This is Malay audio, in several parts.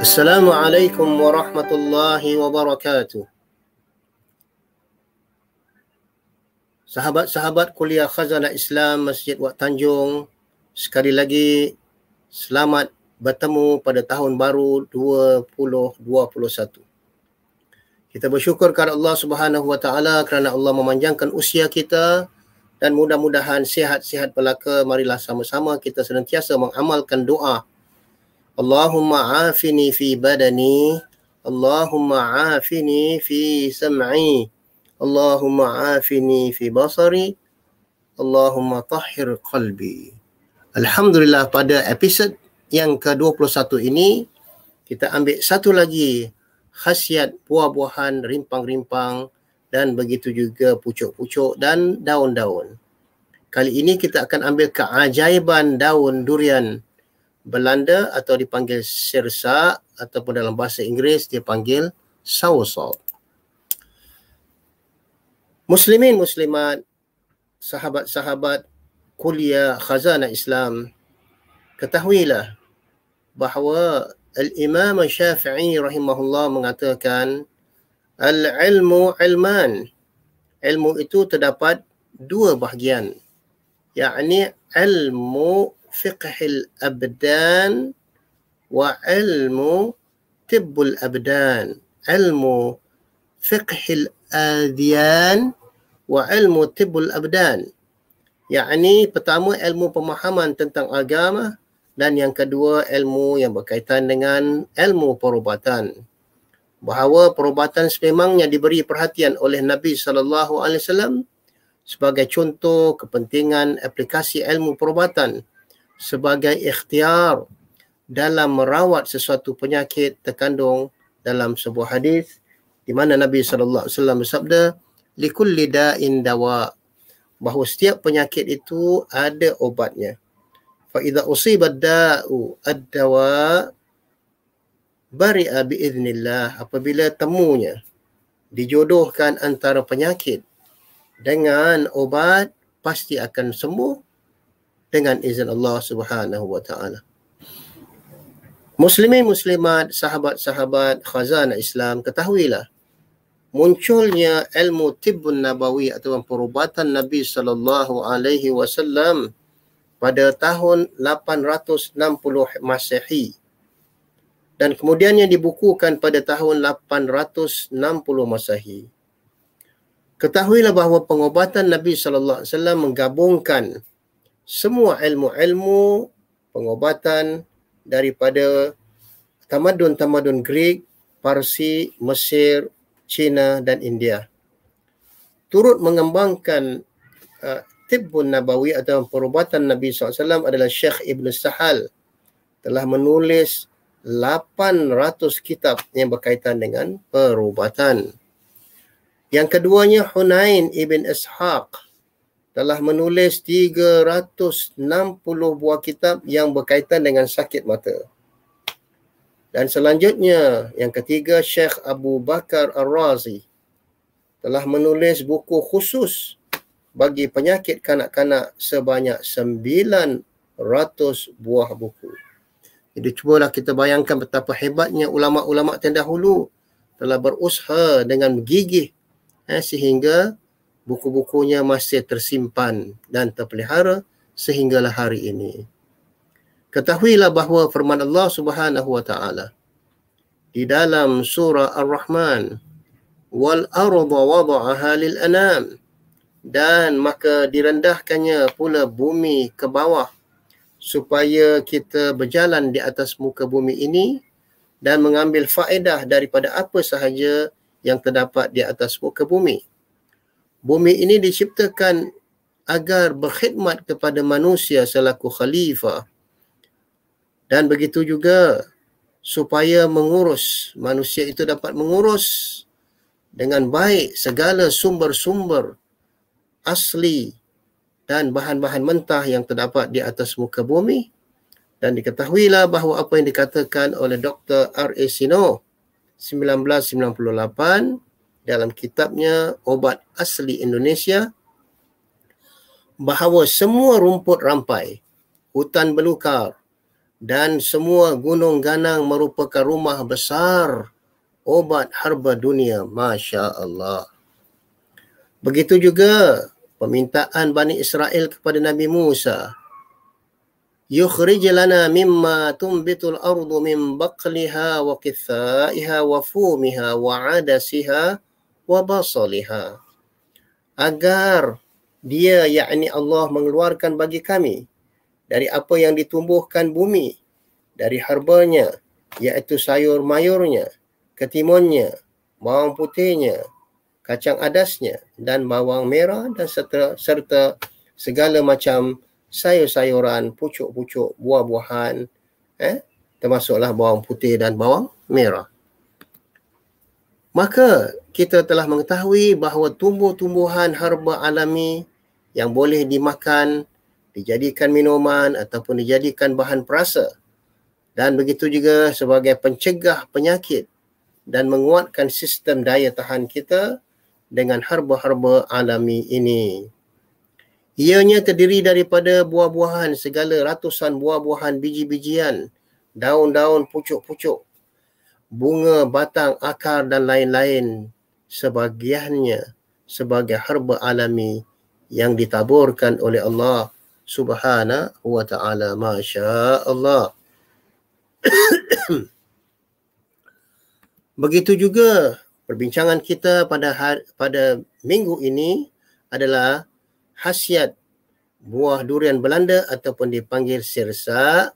Assalamualaikum warahmatullahi wabarakatuh. Sahabat-sahabat kuliah Khazanah Islam Masjid Wak Tanjung, sekali lagi selamat bertemu pada tahun baru 2021. Kita bersyukur kepada Allah Subhanahu Wa Taala kerana Allah memanjangkan usia kita dan mudah-mudahan sihat-sihat belaka. Marilah sama-sama kita senantiasa mengamalkan doa. Allahumma afini fi badani, Allahumma afini fi sam'i, Allahumma afini fi basari, Allahumma tahhir qalbi. Alhamdulillah, pada episod yang ke-21 ini kita ambil satu lagi khasiat buah-buahan, rimpang-rimpang dan begitu juga pucuk-pucuk dan daun-daun. Kali ini kita akan ambil keajaiban daun durian Belanda atau dipanggil sirsa, ataupun dalam bahasa Inggeris dia panggil soursop. Muslimin muslimat, sahabat-sahabat kuliah Khazanah Islam, ketahuilah bahawa Al-Imam Syafi'i rahimahullah mengatakan al-ilmu ilman. Ilmu itu terdapat dua bahagian, yakni ilmu fiqhil abdan wa ilmu tibbul abdan. Ilmu fiqhil adyan wa ilmu tibbul abdan. Yakni pertama ilmu pemahaman tentang agama dan yang kedua ilmu yang berkaitan dengan ilmu perubatan. Bahawa perubatan sememangnya diberi perhatian oleh Nabi SAW sebagai contoh kepentingan aplikasi ilmu perubatan sebagai ikhtiar dalam merawat sesuatu penyakit terkandung dalam sebuah hadis di mana Nabi SAW bersabda, likulli da'in dawa, bahawa setiap penyakit itu ada obatnya. Fa idza usiba da'u ad-dawa bari'a biiznillah, apabila temunya dijodohkan antara penyakit dengan obat, pasti akan sembuh dengan izin Allah Subhanahu Wa Taala. Muslimin muslimat, sahabat-sahabat Khazanah Islam, ketahuilah munculnya ilmu tibbun nabawi atau perubatan Nabi sallallahu alaihi wasallam pada tahun 860 Masehi dan kemudiannya dibukukan pada tahun 860 Masehi. Ketahuilah bahawa pengobatan Nabi sallallahu alaihi wasallam menggabungkan semua ilmu-ilmu pengobatan daripada tamadun-tamadun Greek, Parsi, Mesir, China dan India. Turut mengembangkan tibbun nabawi atau perubatan Nabi SAW adalah Syekh Ibn Sahal telah menulis 800 kitab yang berkaitan dengan perubatan. Yang keduanya Hunain Ibn Ishaq telah menulis 360 buah kitab yang berkaitan dengan sakit mata. Dan selanjutnya, yang ketiga, Syekh Abu Bakar Ar-Razi telah menulis buku khusus bagi penyakit kanak-kanak sebanyak 900 buah buku. Jadi cubalah kita bayangkan betapa hebatnya ulama-ulama terdahulu telah berusaha dengan gigih sehingga buku-bukunya masih tersimpan dan terpelihara sehinggalah hari ini. Ketahuilah bahawa firman Allah Subhanahu Wa Taala di dalam surah Ar-Rahman, wal arda wada'aha lil anam, dan maka direndahkannya pula bumi ke bawah supaya kita berjalan di atas muka bumi ini dan mengambil faedah daripada apa sahaja yang terdapat di atas muka bumi. Bumi ini diciptakan agar berkhidmat kepada manusia selaku khalifah dan begitu juga supaya mengurus, manusia itu dapat mengurus dengan baik segala sumber-sumber asli dan bahan-bahan mentah yang terdapat di atas muka bumi. Dan diketahuilah bahawa apa yang dikatakan oleh Dr. R.A. Sino 1998 dalam kitabnya Obat Asli Indonesia, bahawa semua rumput rampai, hutan belukar, dan semua gunung ganang merupakan rumah besar obat herba dunia. Masya Allah. Begitu juga permintaan Bani Israel kepada Nabi Musa. Yukhrij lana mimma tumbitul ardu min baqliha wa qithaiha wa fumiha wa adasiha wa basaliha. Agar dia, yakni Allah, mengeluarkan bagi kami dari apa yang ditumbuhkan bumi, dari herbanya, iaitu sayur mayurnya, ketimunnya, bawang putihnya, kacang adasnya, dan bawang merah, dan serta segala macam sayur-sayuran, pucuk-pucuk, buah-buahan, termasuklah bawang putih dan bawang merah. Maka kita telah mengetahui bahawa tumbuh-tumbuhan herba alami yang boleh dimakan, dijadikan minuman ataupun dijadikan bahan perasa, dan begitu juga sebagai pencegah penyakit dan menguatkan sistem daya tahan kita dengan herba-herba alami ini. Ianya terdiri daripada buah-buahan, segala ratusan buah-buahan, biji-bijian, daun-daun, pucuk-pucuk, bunga, batang, akar dan lain-lain, sebagiannya sebagai herba alami yang ditaburkan oleh Allah Subhanahu wa ta'ala. Masya Allah. Begitu juga perbincangan kita pada minggu ini adalah khasiat buah durian Belanda ataupun dipanggil sirsa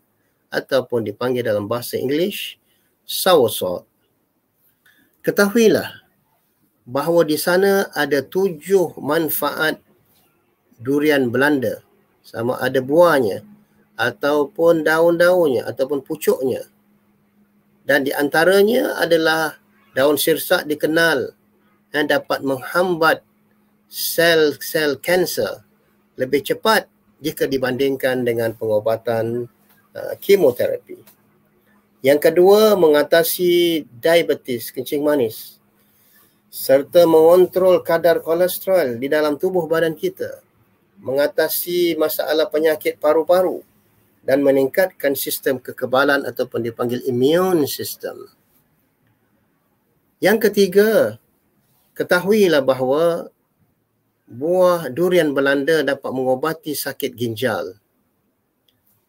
ataupun dipanggil dalam bahasa Inggeris soursop. Ketahuilah bahawa di sana ada 7 manfaat durian Belanda, sama ada buahnya ataupun daun-daunnya ataupun pucuknya. Dan di antaranya adalah daun sirsak dikenal yang dapat menghambat sel-sel kanser lebih cepat jika dibandingkan dengan pengobatan kemoterapi. Yang kedua, mengatasi diabetes, kencing manis, serta mengontrol kadar kolesterol di dalam tubuh badan kita, mengatasi masalah penyakit paru-paru dan meningkatkan sistem kekebalan ataupun dipanggil immune system. Yang ketiga, ketahuilah bahawa buah durian Belanda dapat mengobati sakit ginjal.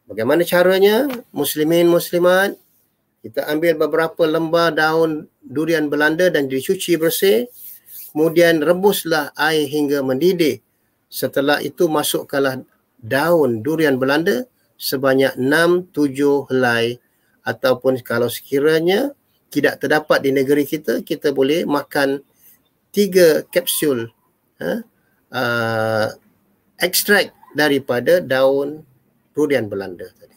Bagaimana caranya? Muslimin, muslimat, kita ambil beberapa lembar daun durian Belanda dan dicuci bersih. Kemudian rebuslah air hingga mendidih. Setelah itu masukkanlah daun durian Belanda sebanyak 6-7 helai. Ataupun kalau sekiranya tidak terdapat di negeri kita, kita boleh makan 3 kapsul ekstrak daripada daun durian Belanda tadi.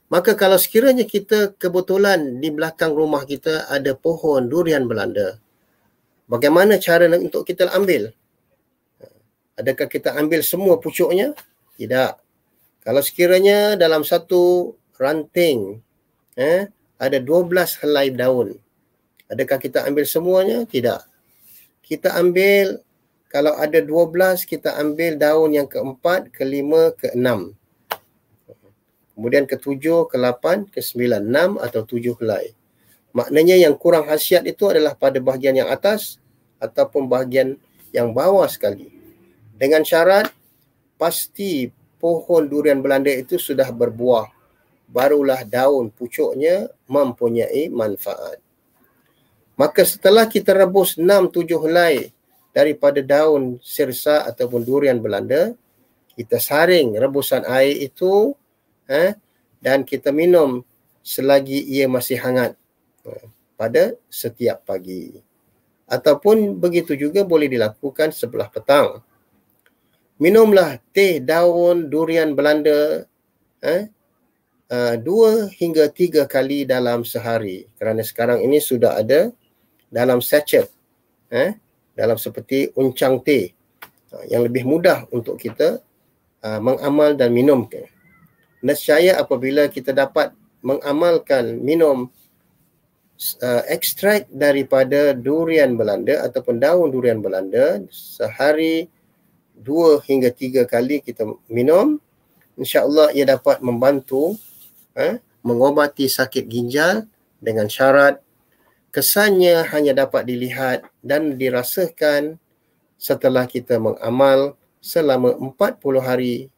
Maka kalau sekiranya kita kebetulan di belakang rumah kita ada pohon durian Belanda, bagaimana cara untuk kita ambil? Adakah kita ambil semua pucuknya? Tidak. Kalau sekiranya dalam satu ranting ada 12 helai daun, adakah kita ambil semuanya? Tidak. Kita ambil, kalau ada 12, kita ambil daun yang keempat, kelima, keenam. Kemudian ke-7, ke-8, ke-9, 6 atau 7 helai. Maknanya yang kurang khasiat itu adalah pada bahagian yang atas ataupun bahagian yang bawah sekali. Dengan syarat pasti pohon durian Belanda itu sudah berbuah. Barulah daun pucuknya mempunyai manfaat. Maka setelah kita rebus 6-7 helai daripada daun sirsa ataupun durian Belanda, kita saring rebusan air itu dan kita minum selagi ia masih hangat pada setiap pagi. Ataupun begitu juga boleh dilakukan sebelah petang. Minumlah teh daun durian Belanda 2 hingga 3 kali dalam sehari. Kerana sekarang ini sudah ada dalam sachet, dalam seperti uncang teh yang lebih mudah untuk kita mengamal dan minum. Nescaya apabila kita dapat mengamalkan minum ekstrak daripada durian Belanda ataupun daun durian Belanda sehari 2 hingga 3 kali kita minum, insya-Allah ia dapat membantu mengobati sakit ginjal dengan syarat kesannya hanya dapat dilihat dan dirasakan setelah kita mengamal selama 40 hari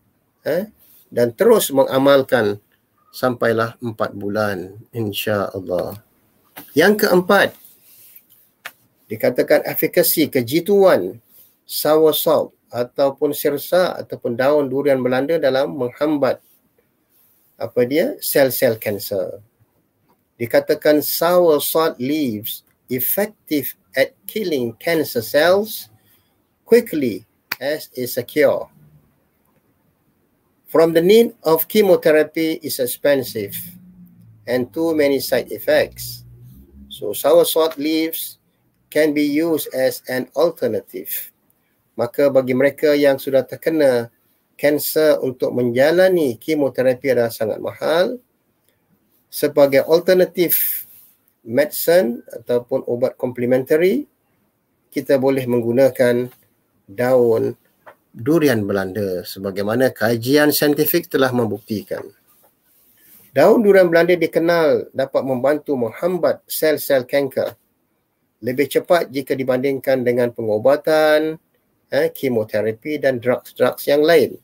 dan terus mengamalkan sampailah 4 bulan, insya-Allah. Yang keempat, dikatakan efikasi kejiduan soursop ataupun sirsa ataupun daun durian Belanda dalam menghambat sel-sel kanser. Dikatakan soursop leaves effective at killing cancer cells quickly as is a cure. From the need of chemotherapy is expensive and too many side effects. So soursop leaves can be used as an alternative. Maka bagi mereka yang sudah terkena kanser untuk menjalani kemoterapi adalah sangat mahal, sebagai alternatif medicine ataupun ubat komplementari, kita boleh menggunakan daun durian Belanda sebagaimana kajian saintifik telah membuktikan. Daun durian Belanda dikenal dapat membantu menghambat sel-sel kanker lebih cepat jika dibandingkan dengan pengobatan, kemoterapi dan drugs yang lain.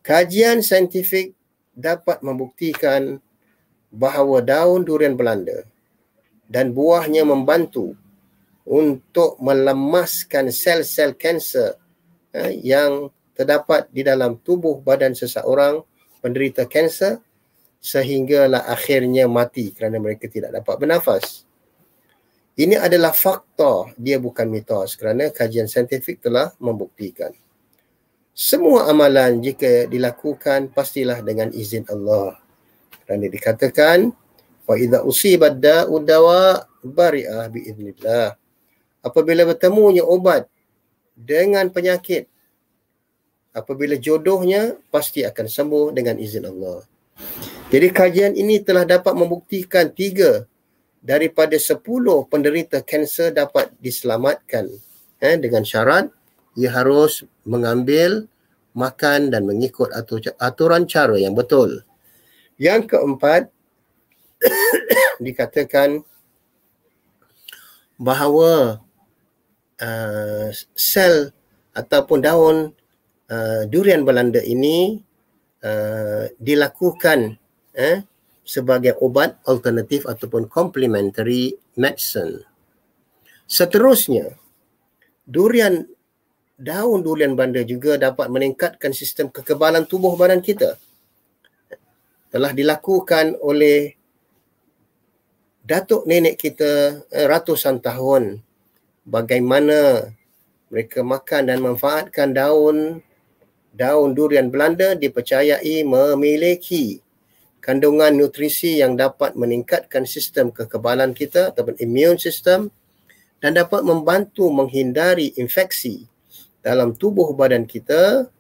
Kajian saintifik dapat membuktikan bahawa daun durian Belanda dan buahnya membantu untuk melemaskan sel-sel kanser yang terdapat di dalam tubuh badan seseorang penderita kanser sehinggalah akhirnya mati kerana mereka tidak dapat bernafas. Ini adalah fakta, dia bukan mitos kerana kajian saintifik telah membuktikan. Semua amalan jika dilakukan pastilah dengan izin Allah. Kerana dikatakan wa idza usibat da'u dawa bari'ah biiznillah. Apabila bertemunya obat dengan penyakit, apabila jodohnya pasti akan sembuh dengan izin Allah. Jadi kajian ini telah dapat membuktikan 3 daripada 10 penderita kanser dapat diselamatkan dengan syarat ia harus mengambil, makan dan mengikut aturan cara yang betul. Yang keempat, dikatakan bahawa sel ataupun daun durian Belanda ini dilakukan sebagai obat alternatif ataupun complementary medicine. Seterusnya, daun durian Belanda juga dapat meningkatkan sistem kekebalan tubuh badan kita. Telah dilakukan oleh datuk nenek kita ratusan tahun, bagaimana mereka makan dan manfaatkan daun durian Belanda dipercayai memiliki kandungan nutrisi yang dapat meningkatkan sistem kekebalan kita ataupun immune system dan dapat membantu menghindari infeksi dalam tubuh badan kita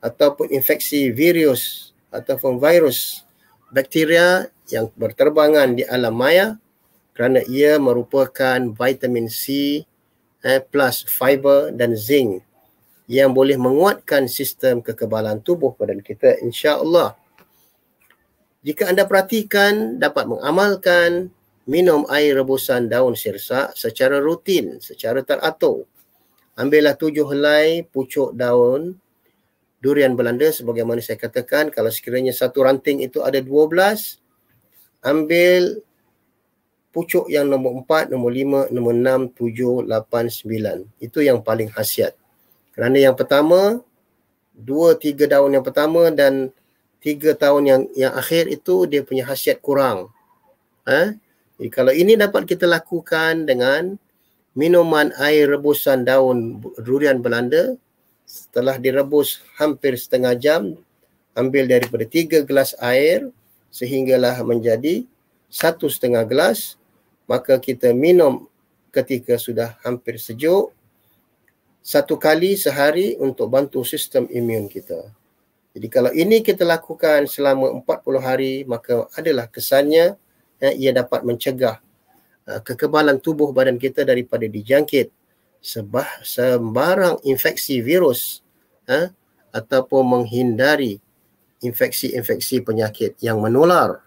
ataupun infeksi virus ataupun virus bakteria yang berterbangan di alam maya kerana ia merupakan vitamin C plus fiber dan zinc yang boleh menguatkan sistem kekebalan tubuh badan kita, insya-Allah. Jika anda perhatikan, dapat mengamalkan minum air rebusan daun sirsak secara rutin, secara teratur. Ambillah 7 helai pucuk daun durian Belanda sebagaimana saya katakan, kalau sekiranya satu ranting itu ada 12, ambil pucuk yang nombor 4, nombor 5, nombor 6, 7, 8, 9. Itu yang paling khasiat. Kerana yang pertama, 2-3 daun yang pertama dan 3 tahun yang akhir itu dia punya khasiat kurang. Jadi kalau ini dapat kita lakukan dengan minuman air rebusan daun durian Belanda, setelah direbus hampir setengah jam, ambil daripada 3 gelas air sehinggalah menjadi 1,5 gelas, maka kita minum ketika sudah hampir sejuk 1 kali sehari untuk bantu sistem imun kita. Jadi kalau ini kita lakukan selama 40 hari, maka adalah kesannya ia dapat mencegah kekebalan tubuh badan kita daripada dijangkit sembarang infeksi virus ataupun menghindari infeksi-infeksi penyakit yang menular.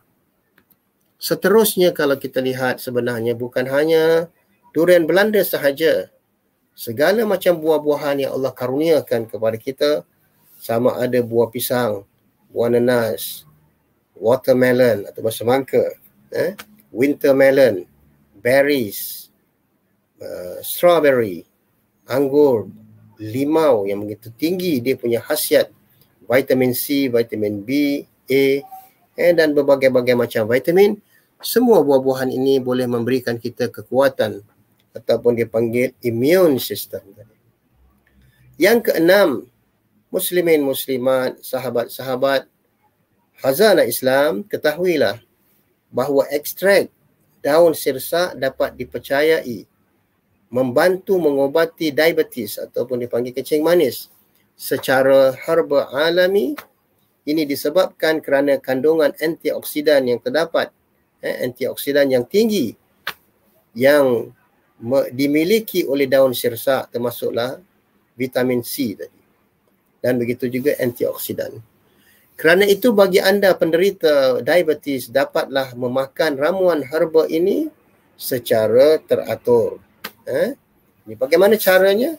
Seterusnya kalau kita lihat sebenarnya bukan hanya durian Belanda sahaja. Segala macam buah-buahan yang Allah karuniakan kepada kita, sama ada buah pisang, buah nanas, watermelon atau semangka, winter melon, berries, strawberry, anggur, limau yang begitu tinggi dia punya khasiat vitamin C, vitamin B, A, dan berbagai-bagai macam vitamin. Semua buah-buahan ini boleh memberikan kita kekuatan ataupun dipanggil immune system. Yang keenam, muslimin muslimat, sahabat-sahabat khazanah Islam, ketahuilah bahawa ekstrak daun sirsak dapat dipercayai membantu mengobati diabetes ataupun dipanggil kencing manis secara herba alami. Ini disebabkan kerana kandungan antioksidan yang terdapat, antioksidan yang tinggi yang dimiliki oleh daun sirsak, termasuklah vitamin C tadi, dan begitu juga antioksidan. Kerana itu bagi anda penderita diabetes, dapatlah memakan ramuan herba ini secara teratur. Ini bagaimana caranya?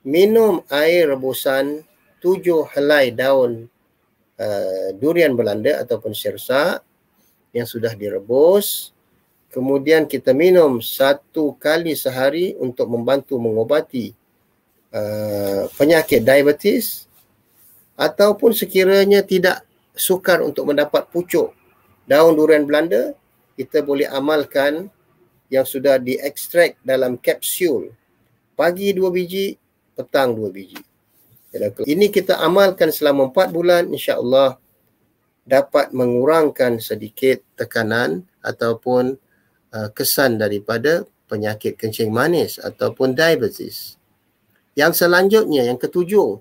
Minum air rebusan 7 helai daun durian Belanda ataupun sirsak yang sudah direbus. Kemudian kita minum 1 kali sehari untuk membantu mengobati penyakit diabetes. Ataupun sekiranya tidak sukar untuk mendapat pucuk daun durian Belanda, kita boleh amalkan yang sudah diekstrak dalam kapsul. Pagi 2 biji, petang 2 biji. Ini kita amalkan selama 4 bulan, insya-Allah dapat mengurangkan sedikit tekanan ataupun kesan daripada penyakit kencing manis ataupun diabetes. Yang selanjutnya, yang ketujuh,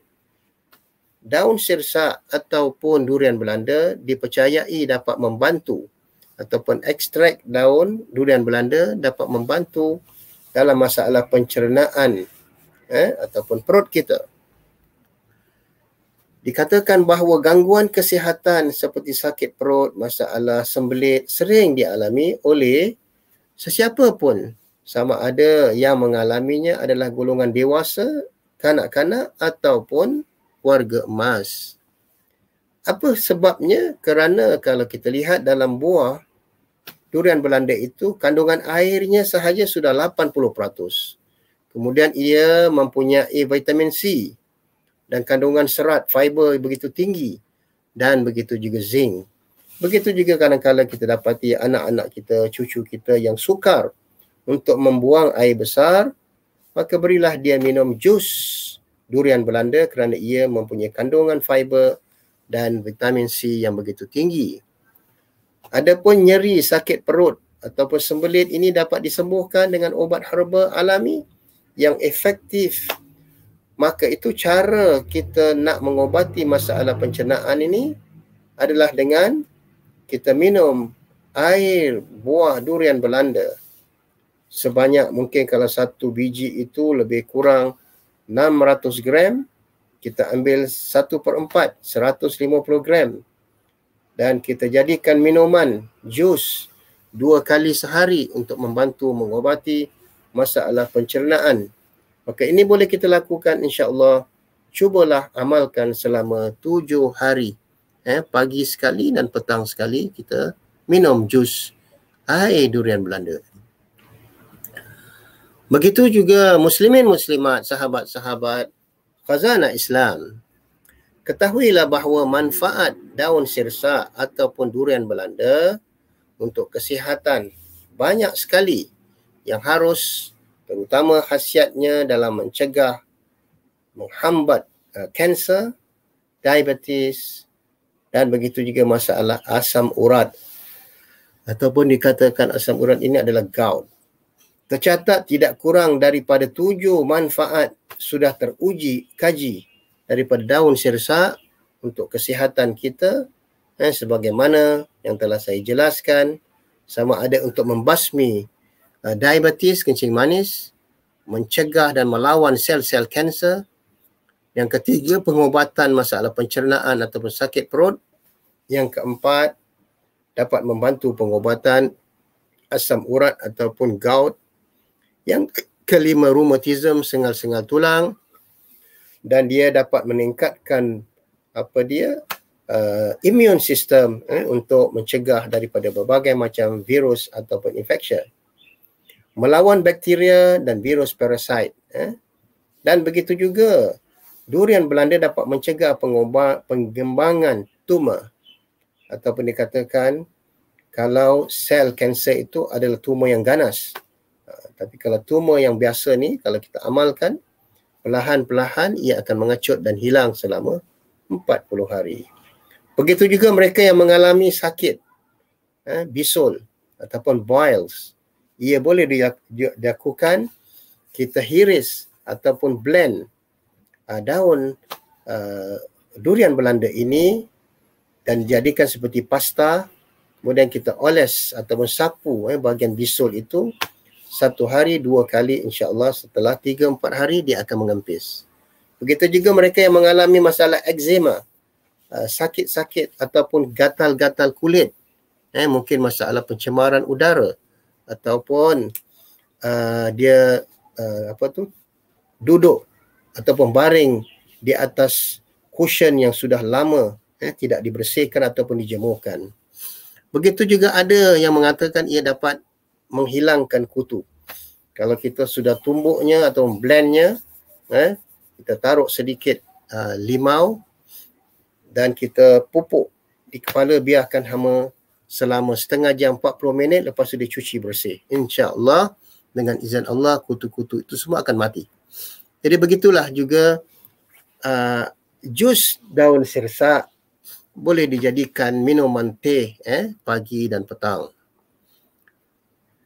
daun sirsak ataupun durian Belanda dipercayai dapat membantu, ataupun ekstrak daun durian Belanda dapat membantu dalam masalah pencernaan ataupun perut kita. Dikatakan bahawa gangguan kesihatan seperti sakit perut, masalah sembelit sering dialami oleh sesiapa pun, sama ada yang mengalaminya adalah golongan dewasa, kanak-kanak ataupun warga emas. Apa sebabnya? Kerana kalau kita lihat dalam buah durian Belanda itu, kandungan airnya sahaja sudah 80%. Kemudian ia mempunyai vitamin C dan kandungan serat, fiber begitu tinggi, dan begitu juga zinc. Begitu juga kadang-kadang kita dapati anak-anak kita, cucu kita yang sukar untuk membuang air besar, maka berilah dia minum jus durian Belanda kerana ia mempunyai kandungan fiber dan vitamin C yang begitu tinggi. Adapun nyeri, sakit perut ataupun sembelit ini dapat disembuhkan dengan obat herba alami yang efektif. Maka itu cara kita nak mengobati masalah pencernaan ini adalah dengan kita minum air buah durian Belanda sebanyak mungkin, kalau 1 biji itu lebih kurang 600 gram, kita ambil 1/4, 150 gram. Dan kita jadikan minuman, jus 2 kali sehari untuk membantu mengobati masalah pencernaan. Maka ini boleh kita lakukan, insya-Allah. Cubalah amalkan selama 7 hari. Pagi sekali dan petang sekali kita minum jus air durian Belanda. Begitu juga muslimin muslimat, sahabat-sahabat khazanah Islam. Ketahuilah bahawa manfaat daun sirsak ataupun durian Belanda untuk kesihatan banyak sekali yang harus, terutama khasiatnya dalam mencegah, menghambat kanser, diabetes, dan begitu juga masalah asam urat. Ataupun dikatakan asam urat ini adalah gout. Tercatat tidak kurang daripada 7 manfaat sudah teruji, kaji daripada daun sirsak untuk kesihatan kita, sebagaimana yang telah saya jelaskan, sama ada untuk membasmi diabetes, kencing manis, mencegah dan melawan sel-sel kanser. Yang ketiga, pengobatan masalah pencernaan ataupun sakit perut. Yang keempat, dapat membantu pengobatan asam urat ataupun gout. Yang kelima, rheumatism, sengal-sengal tulang. Dan dia dapat meningkatkan immune system untuk mencegah daripada berbagai macam virus ataupun infection. Melawan bakteria dan virus parasite. Dan begitu juga, durian Belanda dapat mencegah pengembangan tumor. Ataupun dikatakan, kalau sel kanser itu adalah tumor yang ganas. Tapi kalau tumor yang biasa ni, kalau kita amalkan, perlahan-perlahan ia akan mengecut dan hilang selama 40 hari. Begitu juga mereka yang mengalami sakit bisul ataupun boils, ia boleh dilakukan, kita hiris ataupun blend daun durian Belanda ini dan jadikan seperti pasta, kemudian kita oles ataupun sapu bahagian bisul itu 1 hari 2 kali, insya-Allah setelah 3-4 hari dia akan mengempis. Begitu juga mereka yang mengalami masalah eczema, sakit-sakit ataupun gatal-gatal kulit, mungkin masalah pencemaran udara ataupun dia duduk ataupun baring di atas cushion yang sudah lama tidak dibersihkan ataupun dijemurkan. Begitu juga ada yang mengatakan ia dapat menghilangkan kutu. Kalau kita sudah tumbuknya atau blendnya, kita taruh sedikit limau dan kita pupuk di kepala, biarkan hama selama setengah jam 40 minit, lepas tu dia cuci bersih. InsyaAllah dengan izin Allah kutu-kutu itu semua akan mati. Jadi begitulah juga jus daun sirsak boleh dijadikan minuman teh pagi dan petang.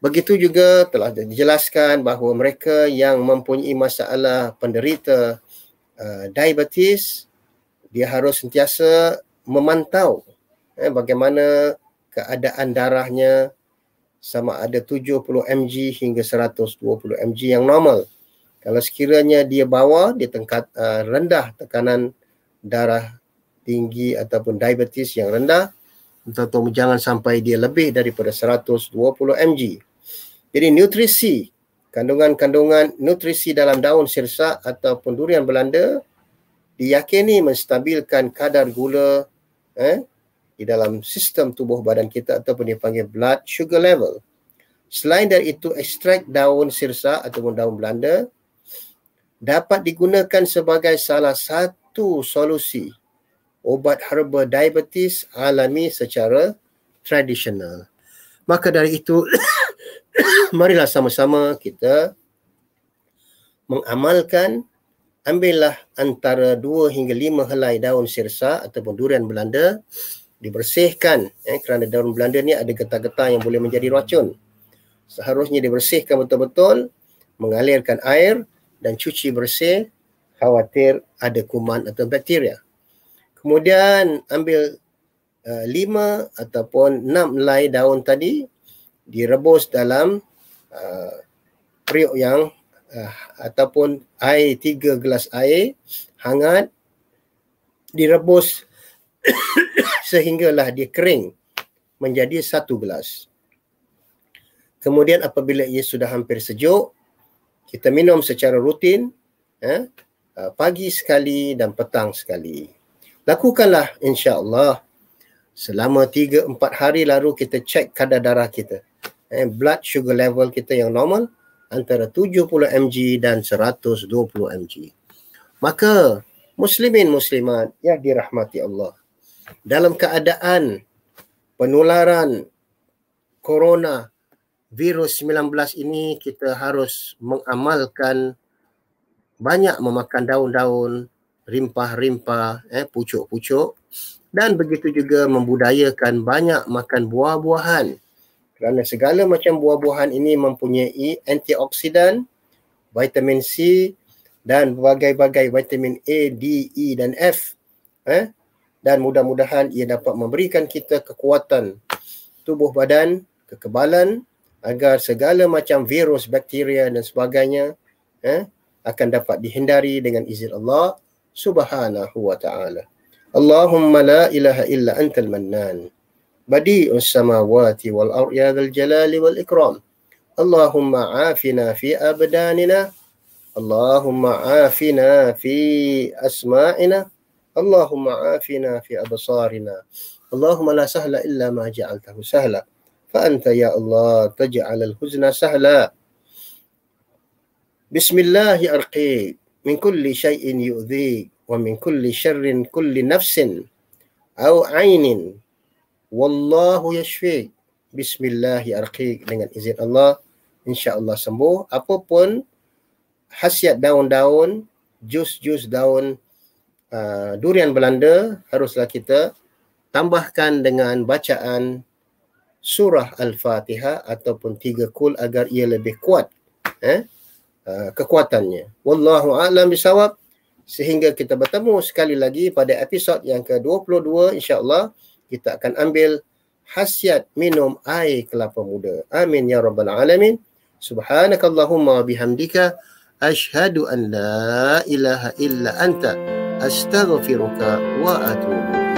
Begitu juga telah dijelaskan bahawa mereka yang mempunyai masalah penderita diabetes, dia harus sentiasa memantau bagaimana keadaan darahnya, sama ada 70 mg hingga 120 mg yang normal. Kalau sekiranya dia bawah, dia rendah tekanan darah tinggi ataupun diabetes yang rendah, atau jangan sampai dia lebih daripada 120 mg. Jadi nutrisi, kandungan-kandungan nutrisi dalam daun sirsak ataupun durian Belanda diyakini menstabilkan kadar gula di dalam sistem tubuh badan kita ataupun dipanggil blood sugar level. Selain dari itu, ekstrak daun sirsak ataupun daun Belanda dapat digunakan sebagai salah satu solusi obat herba diabetes alami secara tradisional. Maka dari itu, marilah sama-sama kita mengamalkan, ambillah antara 2 hingga 5 helai daun sirsak ataupun durian Belanda, dibersihkan kerana daun Belanda ni ada getah-getah yang boleh menjadi racun. Seharusnya dibersihkan betul-betul, mengalirkan air dan cuci bersih, khawatir ada kuman atau bakteria. Kemudian ambil 5 ataupun 6 helai daun tadi, direbus dalam periuk yang ataupun air 3 gelas air hangat, direbus sehinggalah dia kering menjadi 1 gelas. Kemudian apabila ia sudah hampir sejuk, kita minum secara rutin, pagi sekali dan petang sekali. Lakukanlah insya-Allah selama 3-4 hari, lalu kita cek kadar darah kita. Blood sugar level kita yang normal antara 70 mg dan 120 mg. Maka muslimin muslimat yang dirahmati Allah, dalam keadaan penularan corona virus 19 ini, kita harus mengamalkan banyak memakan daun-daun, rimpah-rimpah, pucuk-pucuk, dan begitu juga membudayakan banyak makan buah-buahan. Kerana segala macam buah-buahan ini mempunyai antioksidan, vitamin C dan berbagai-bagai vitamin A, D, E dan F. Dan mudah-mudahan ia dapat memberikan kita kekuatan tubuh badan, kekebalan, agar segala macam virus, bakteria dan sebagainya akan dapat dihindari dengan izin Allah Subhanahu wa ta'ala. Allahumma la ilaha illa antal mannan badi'us samawati wal ardi ya dzal jalali wal ikram. Allahumma afina fi abdanina, Allahumma afina fi asma'ina, Allahumma afina fi absarina. Allahumma la sahla illa ma ja'altahu sahla, fa anta ya Allah taj'al al-huzna sahla. Bismillahi arqi min kulli syai'in yu'dhi wa min kulli syarrin kulli nafsin aw 'ainin wallahu yashfi. Bismillahi arqi, dengan izin Allah insya-Allah sembuh. Apapun khasiat daun-daun, jus-jus daun durian Belanda, haruslah kita tambahkan dengan bacaan surah Al-Fatihah ataupun 3 kul agar ia lebih kuat kekuatannya. Wallahu a'lam bisawab. Sehingga kita bertemu sekali lagi pada episod yang ke-22, insya-Allah kita akan ambil khasiat minum air kelapa muda. Amin ya rabbal alamin. Subhanakallahumma wa bihamdika asyhadu an la ilaha illa anta astaghfiruka wa atubu